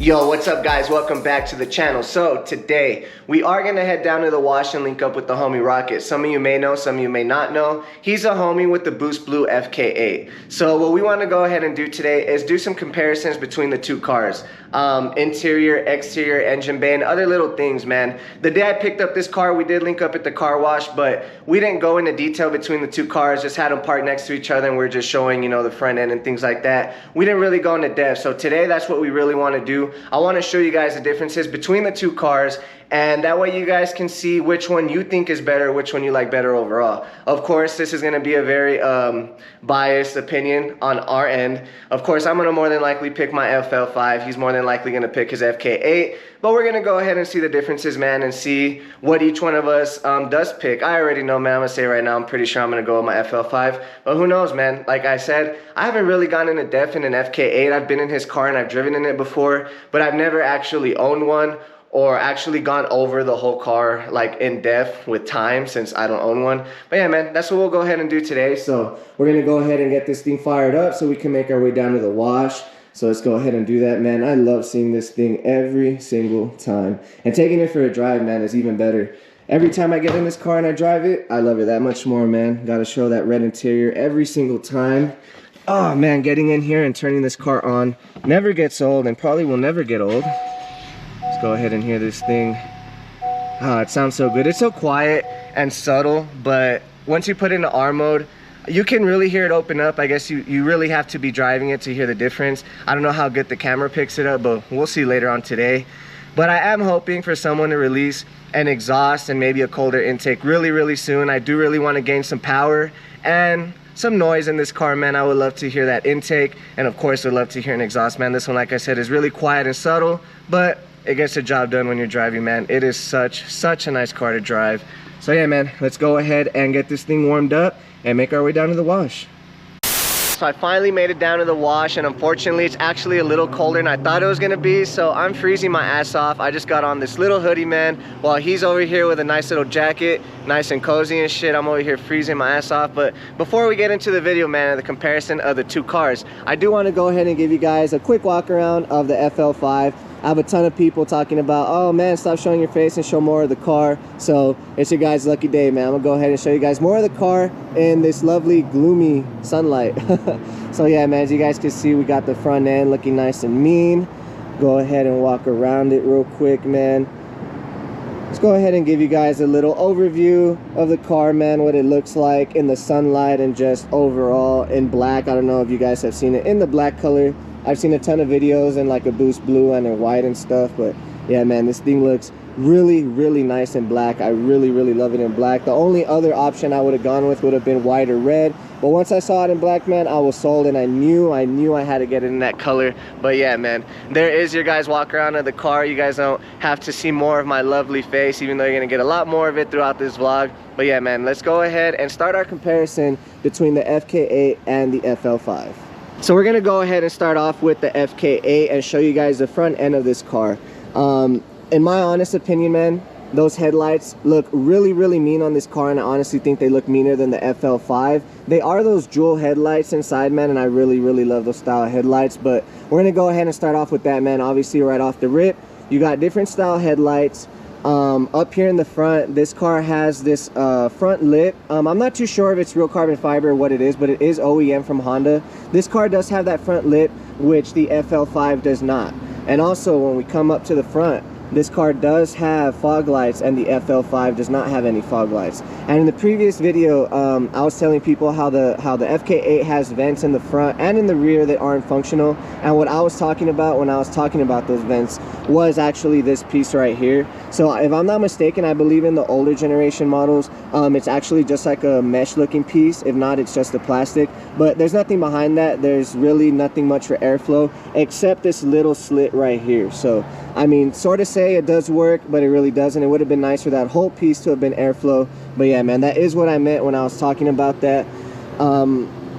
Yo, what's up guys? Welcome back to the channel. So today we are gonna head down to the wash and link up with the homie Rocket. Some of you may know, some of you may not know. He's a homie with the Boost Blue FK8. So what we want to go ahead and do today is do some comparisons between the two cars. Interior, exterior, engine bay, and other little things, man. The day I picked up this car, we did link up at the car wash, but we didn't go into detail between the two cars, just had them parked next to each other and we are just showing, you know, the front end and things like that. We didn't really go into depth. So today that's what we really want to do. I want to show you guys the differences between the two cars, and that way you guys can see which one you think is better, which one you like better overall. Of course, this is going to be a very biased opinion on our end. Of course, I'm going to more than likely pick my FL5. He's more than likely going to pick his FK8. But we're going to go ahead and see the differences, man, and see what each one of us does pick. I already know, man. I'm going to say right now, I'm pretty sure I'm going to go with my FL5. But who knows, man? Like I said, I haven't really gone into depth in an FK8. I've been in his car and I've driven in it before, but I've never actually owned one or actually gone over the whole car like in depth with time, since I don't own one. But yeah, man, that's what we'll go ahead and do today. So we're going to go ahead and get this thing fired up so we can make our way down to the wash. So let's go ahead and do that, man. I love seeing this thing every single time. And taking it for a drive, man, is even better. Every time I get in this car and I drive it, I love it that much more, man. Got to show that red interior every single time. Oh, man, getting in here and turning this car on never gets old and probably will never get old. Let's go ahead and hear this thing. Oh, it sounds so good. It's so quiet and subtle, but once you put it into R mode, you can really hear it open up. I guess you really have to be driving it to hear the difference. I don't know how good the camera picks it up, but we'll see later on today. But I am hoping for someone to release an exhaust and maybe a colder intake really soon. I do really want to gain some power and some noise in this car, man. I would love to hear that intake, and of course I'd love to hear an exhaust, man. This one, like I said, is really quiet and subtle, but it gets the job done when you're driving, man. It is such a nice car to drive. So yeah, man, let's go ahead and get this thing warmed up and make our way down to the wash. So I finally made it down to the wash, and unfortunately it's actually a little colder than I thought it was gonna be, so I'm freezing my ass off. I just got on this little hoodie, man, while he's over here with a nice little jacket, nice and cozy and shit. I'm over here freezing my ass off. But before we get into the video, man, the comparison of the two cars, I do want to go ahead and give you guys a quick walk around of the FL5. I have a ton of people talking about, oh man, stop showing your face and show more of the car. So it's your guys' lucky day, man. I'm gonna go ahead and show you guys more of the car in this lovely gloomy sunlight. So yeah, man, as you guys can see, we got the front end looking nice and mean. Go ahead and walk around it real quick, man. Let's go ahead and give you guys a little overview of the car, man, what it looks like in the sunlight and just overall in black. I don't know if you guys have seen it in the black color. I've seen a ton of videos in like a Boost Blue and in white and stuff, but yeah, man, this thing looks really nice in black. I really love it in black. The only other option I would have gone with would have been white or red, but once I saw it in black, man, I was sold, and I knew I had to get it in that color. But yeah, man, there is your guys walk around of the car. You guys don't have to see more of my lovely face, even though you're gonna get a lot more of it throughout this vlog. But yeah, man, let's go ahead and start our comparison between the FK8 and the FL5. So we're gonna go ahead and start off with the FK8 and show you guys the front end of this car. In my honest opinion, man, those headlights look really mean on this car, and I honestly think they look meaner than the FL5. They are those dual headlights inside, man, and I really love those style headlights. But we're gonna go ahead and start off with that, man. Obviously, right off the rip, you got different style headlights. Up here in the front, this car has this front lip. I'm not too sure if it's real carbon fiber or what it is, but it is OEM from Honda. This car does have that front lip, which the FL5 does not. And also, when we come up to the front, this car does have fog lights, and the FL5 does not have any fog lights. And in the previous video, I was telling people how the FK8 has vents in the front and in the rear that aren't functional. And what I was talking about when I was talking about those vents was actually this piece right here. So if I'm not mistaken, I believe in the older generation models, it's actually just like a mesh looking piece. If not, it's just the plastic. But there's nothing behind that. There's really nothing much for airflow except this little slit right here. So I mean, sort of say it does work, but it really doesn't. It would have been nice for that whole piece to have been airflow. But yeah, man, that is what I meant when I was talking about that.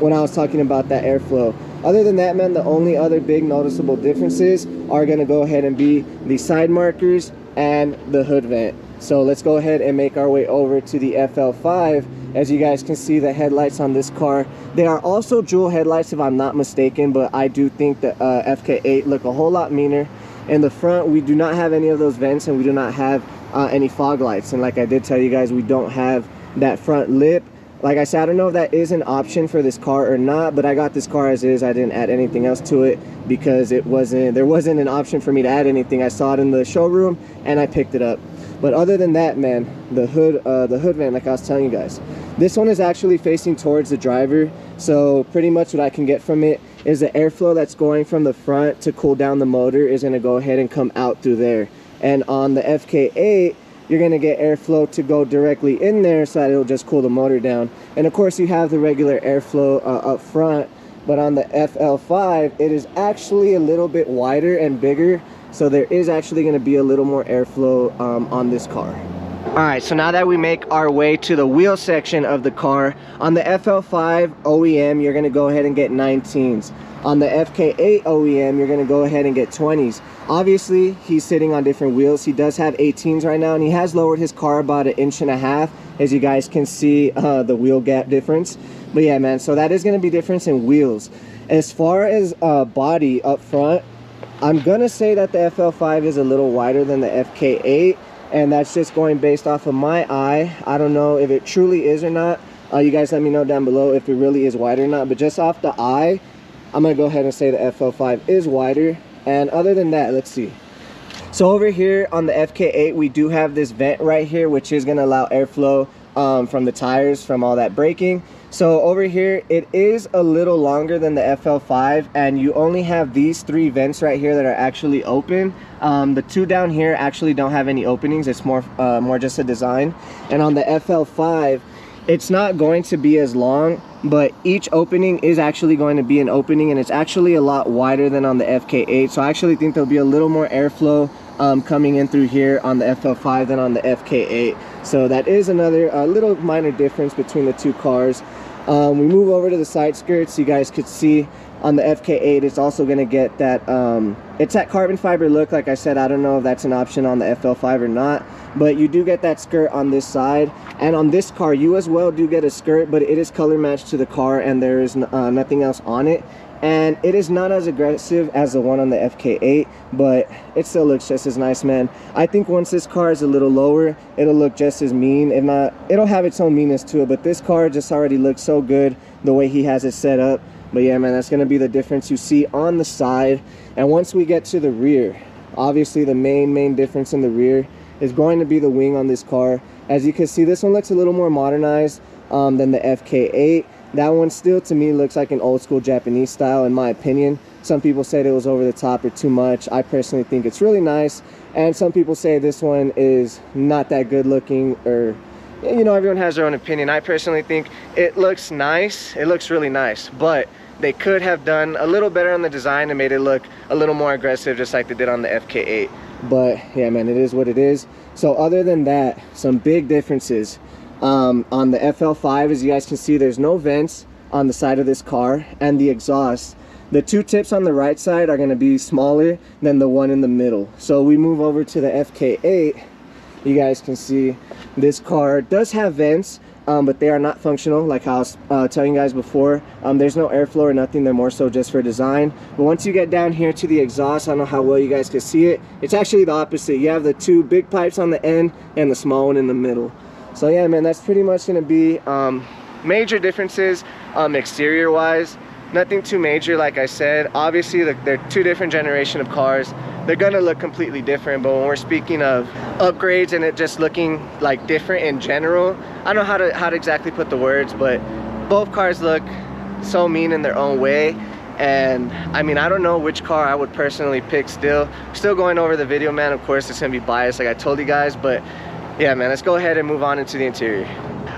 Airflow. Other than that, man, the only other big noticeable differences are going to go ahead and be the side markers and the hood vent. So let's go ahead and make our way over to the FL5. As you guys can see, the headlights on this car, they are also dual headlights if I'm not mistaken, but I do think the FK8 look a whole lot meaner. In the front, we do not have any of those vents, and we do not have any fog lights. And like I did tell you guys, we don't have that front lip. Like I said, I don't know if that is an option for this car or not, but I got this car as is. I didn't add anything else to it because there wasn't an option for me to add anything. I saw it in the showroom and I picked it up. But other than that, man, the hood vent, like I was telling you guys, this one is actually facing towards the driver. So pretty much what I can get from it is the airflow that's going from the front to cool down the motor is going to go ahead and come out through there. And on the FK8, you're going to get airflow to go directly in there so that it'll just cool the motor down. And of course you have the regular airflow up front, but on the FL5 it is actually a little bit wider and bigger, so there is actually going to be a little more airflow on this car. Alright, so now that we make our way to the wheel section of the car, on the FL5 OEM you're going to go ahead and get 19s. On the FK8 OEM, you're going to go ahead and get 20s. Obviously, he's sitting on different wheels. He does have 18s right now, and he has lowered his car about 1.5 inches, as you guys can see the wheel gap difference. But yeah, man, so that is going to be difference in wheels. As far as body up front, I'm going to say that the FL5 is a little wider than the FK8, and that's just going based off of my eye. I don't know if it truly is or not. You guys let me know down below if it really is wider or not, but just off the eye, I'm going to go ahead and say the FL5 is wider. And other than that, let's see. So over here on the FK8, we do have this vent right here, which is going to allow airflow from the tires from all that braking. So over here, it is a little longer than the FL5, and you only have these 3 vents right here that are actually open. The 2 down here actually don't have any openings. It's more just a design. And on the FL5, it's not going to be as long, but each opening is actually going to be an opening, and it's actually a lot wider than on the FK8. So I actually think there'll be a little more airflow coming in through here on the FL5 than on the FK8. So that is another little minor difference between the 2 cars. We move over to the side skirts. You guys could see on the FK8 it's also going to get that it's that carbon fiber look. Like I said, I don't know if that's an option on the FL5 or not, but you do get that skirt on this side. And on this car you as well do get a skirt, but it is color matched to the car and there is nothing else on it. And it is not as aggressive as the one on the FK8, but it still looks just as nice, man. I think once this car is a little lower, it'll look just as mean. If not, it'll have its own meanness to it, but this car just already looks so good the way he has it set up. But yeah, man, that's going to be the difference you see on the side. And once we get to the rear, obviously the main difference in the rear is going to be the wing on this car. As you can see, this one looks a little more modernized than the FK8. That one still to me looks like an old school Japanese style in my opinion. Some people said it was over the top or too much. I personally think it's really nice, and some people say this one is not that good looking, or you know, everyone has their own opinion. I personally think it looks nice. It looks really nice, but they could have done a little better on the design and made it look a little more aggressive, just like they did on the FK8. But yeah, man, it is what it is. So other than that, some big differences. On the FL5, as you guys can see, there's no vents on the side of this car, and the exhaust, the 2 tips on the right side are going to be smaller than the one in the middle. So we move over to the FK8. You guys can see this car does have vents, but they are not functional like I was telling you guys before. There's no airflow or nothing. They're more so just for design. But once you get down here to the exhaust, I don't know how well you guys can see it, it's actually the opposite. You have the 2 big pipes on the end and the small one in the middle. So yeah, man, that's pretty much going to be major differences exterior wise. Nothing too major, like I said. Obviously they're 2 different generation of cars. They're gonna look completely different, but when we're speaking of upgrades and it just looking like different in general, I don't know how to exactly put the words, but both cars look so mean in their own way. And I mean, I don't know which car I would personally pick. Still going over the video, man. Of course it's gonna be biased like I told you guys, but yeah, man, let's go ahead and move on into the interior.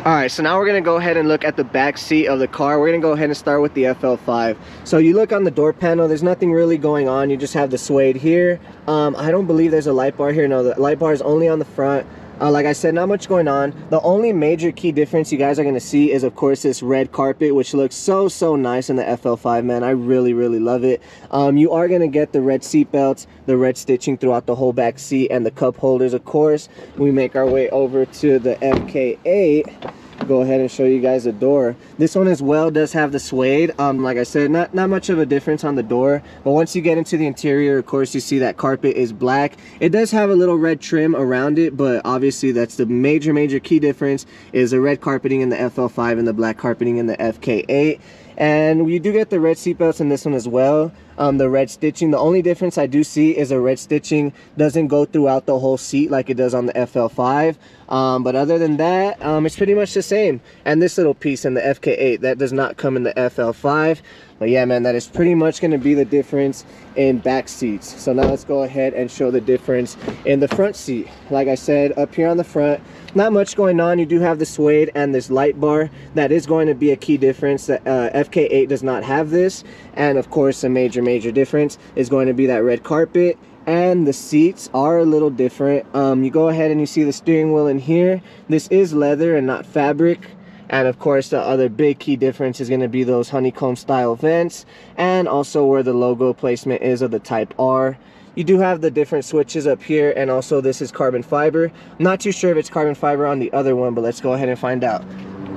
All right, so now we're gonna go ahead and look at the back seat of the car. We're gonna go ahead and start with the FL5. So you look on the door panel, there's nothing really going on. You just have the suede here. I don't believe there's a light bar here. No, the light bar is only on the front. Like I said, not much going on. The only major key difference you guys are gonna see is, of course, this red carpet, which looks so nice in the FL5, man. I really love it. You are gonna get the red seat belts, the red stitching throughout the whole back seat, and the cup holders, of course. We make our way over to the FK8. go ahead and show you guys the door. This one as well does have the suede. Like I said, not much of a difference on the door, but once you get into the interior, of course, you see that carpet is black. It does have a little red trim around it, but obviously that's the major key difference, is the red carpeting in the FL5 and the black carpeting in the FK8. And you do get the red seatbelts in this one as well. The red stitching, the only difference I do see is the red stitching doesn't go throughout the whole seat like it does on the FL5. But other than that, it's pretty much the same. And this little piece in the FK8, that does not come in the FL5. But yeah, man, that is pretty much going to be the difference in back seats. So now let's go ahead and show the difference in the front seat. Like I said, up here on the front, not much going on. You do have the suede and this light bar. That is going to be a key difference. The FK8 does not have this. And of course, a major difference is going to be that red carpet. And the seats are a little different. You go ahead and you see the steering wheel in here. This is leather and not fabric. And of course, the other big key difference is going to be those honeycomb style vents, and also where the logo placement is of the Type R. You do have the different switches up here, and also this is carbon fiber. I'm not too sure if it's carbon fiber on the other one, but let's go ahead and find out.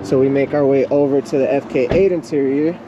So we make our way over to the FK8 interior.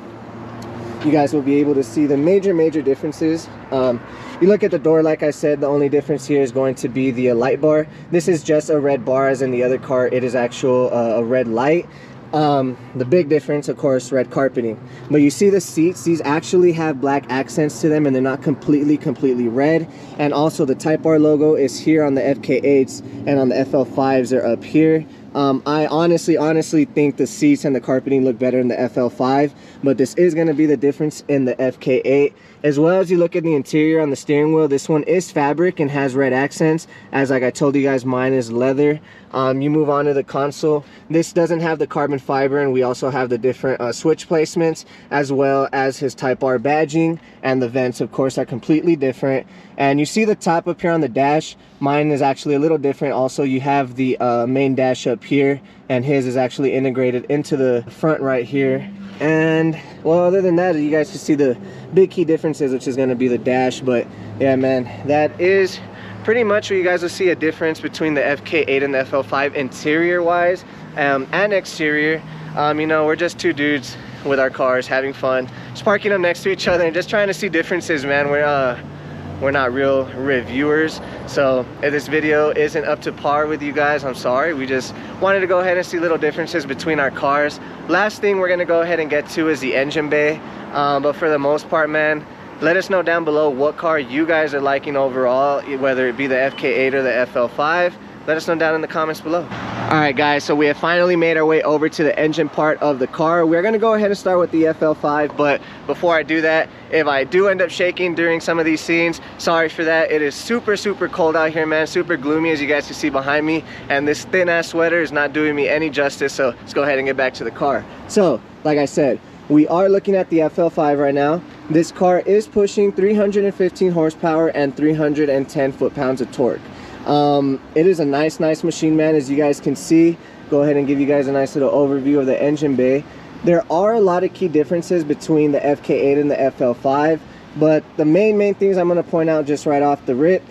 You guys will be able to see the major differences. You look at the door, like I said, the only difference here is going to be the light bar. This is just a red bar, as in the other car it is actual a red light. The big difference, of course, red carpeting. But you see the seats, these actually have black accents to them, and they're not completely red. And also the Type R logo is here on the FK8s, and on the FL5s they're up here. I honestly think the seats and the carpeting look better in the FL5, but this is going to be the difference in the FK8. As well as you look at the interior on the steering wheel, this one is fabric and has red accents, as like I told you guys, mine is leather. You move on to the console. This doesn't have the carbon fiber, and we also have the different switch placements, as well as his Type R badging, and the vents of course are completely different. And you see the top up here on the dash, mine is actually a little different. Also, you have the main dash up here, and his is actually integrated into the front right here. And well, other than that, you guys can see the big key differences, which is going to be the dash. But yeah, man, that is pretty much where you guys will see a difference between the FK8 and the FL5 interior wise and exterior. You know, we're just two dudes with our cars having fun, just parking them next to each other and just trying to see differences, man. We're not real reviewers, so if this video isn't up to par with you guys, I'm sorry. We just wanted to go ahead and see little differences between our cars. Last thing we're gonna go ahead and get to is the engine bay. But for the most part, man, let us know down below what car you guys are liking overall, whether it be the FK8 or the FL5. Let us know down in the comments below. All right, guys, so we have finally made our way over to the engine part of the car. We're gonna go ahead and start with the FL5, but before I do that, if I do end up shaking during some of these scenes, sorry for that. It is super cold out here, man, super gloomy, as you guys can see behind me, and this thin ass sweater is not doing me any justice. So let's go ahead and get back to the car. So like I said, we are looking at the FL5 right now. This car is pushing 315 horsepower and 310 foot-pounds of torque. It is a nice machine, man, as you guys can see. Go ahead and give you guys a nice little overview of the engine bay. There are a lot of key differences between the FK8 and the FL5, but the main things I'm going to point out just right off the rip,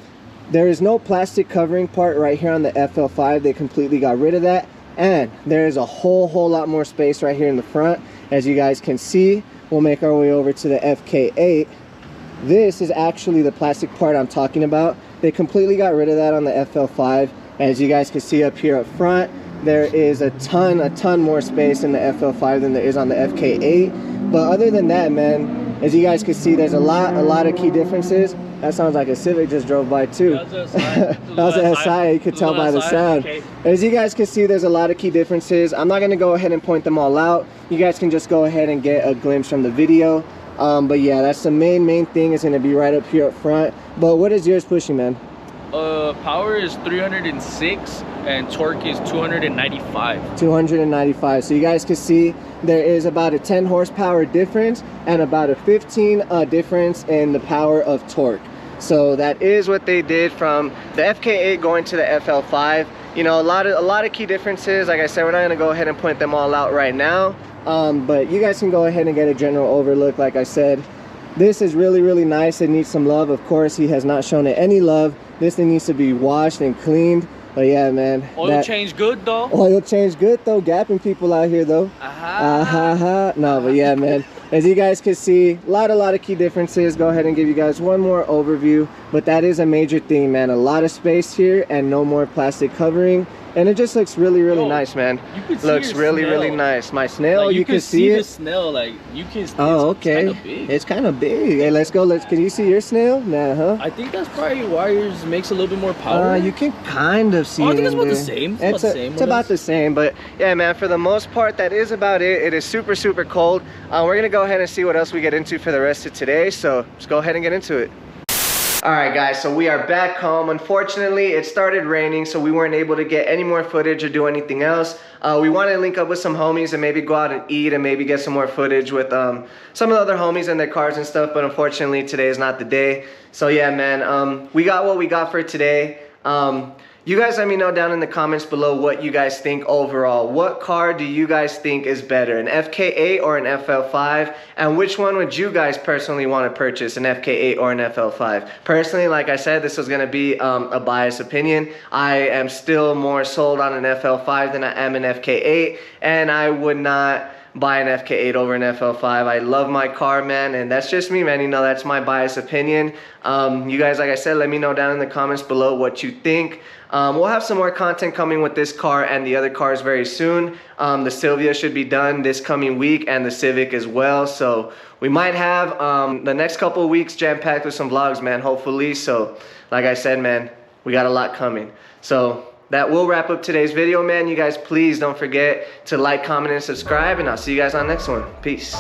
there is no plastic covering part right here on the FL5. They completely got rid of that, and there is a whole lot more space right here in the front. As you guys can see, we'll make our way over to the FK8. This is actually the plastic part I'm talking about. They completely got rid of that on the FL5. As you guys can see up here up front, there is a ton more space in the FL5 than there is on the FK8. But other than that, man, as you guys can see, there's a lot of key differences. That sounds like a Civic just drove by too. That was an SI, you could tell by the sound. As you guys can see, there's a lot of key differences. I'm not going to go ahead and point them all out. You guys can just go ahead and get a glimpse from the video. But yeah, that's the main thing, is going to be right up here up front. But what is yours pushing, man? Power is 306 and torque is 295. 295. So you guys can see there is about a 10 horsepower difference and about a 15 difference in the power of torque. So that is what they did from the FK8 going to the FL5. You know, a lot of key differences. Like I said, we're not going to go ahead and point them all out right now. But you guys can go ahead and get a general overlook. Like I said, this is really nice. It needs some love. Of course, he has not shown it any love. This thing needs to be washed and cleaned. But yeah, man. Oil change good though. Oil change good though. Gapping people out here though. No, but yeah, man. As you guys can see, a lot of key differences. Go ahead and give you guys one more overview. But that is a major thing, man. A lot of space here and no more plastic covering. And it just looks really nice, man. Looks really nice. My snail, like, you can see it. The snail, like you can. Oh, okay. It's kind of big. Hey, let's go. Can you see your snail? Nah, huh? I think that's probably why yours makes a little bit more power. You can kind of see. I think it it's about there. the same. It's about the same. But yeah, man. For the most part, that is about it. It is super cold. We're gonna go ahead and see what else we get into for the rest of today. So let's go ahead and get into it. Alright guys, so we are back home. Unfortunately, it started raining, so we weren't able to get any more footage or do anything else. We wanted to link up with some homies and maybe go out and eat and maybe get some more footage with some of the other homies and their cars and stuff, but unfortunately today is not the day. So yeah, man, we got what we got for today. You guys let me know down in the comments below what you guys think overall. What car do you guys think is better, an FK8 or an FL5? And which one would you guys personally want to purchase, an FK8 or an FL5? Personally, like I said, this was going to be a biased opinion. I am still more sold on an FL5 than I am an FK8, and I would not buy an FK8 over an FL5. I love my car, man, and that's just me, man. You know, that's my biased opinion. You guys, like I said, let me know down in the comments below what you think. We'll have some more content coming with this car and the other cars very soon. The Silvia should be done this coming week and the Civic as well. So we might have the next couple of weeks jam-packed with some vlogs, man, hopefully. So like I said, man, we got a lot coming. So that will wrap up today's video, man. You guys, please don't forget to like, comment, and subscribe, and I'll see you guys on the next one. Peace.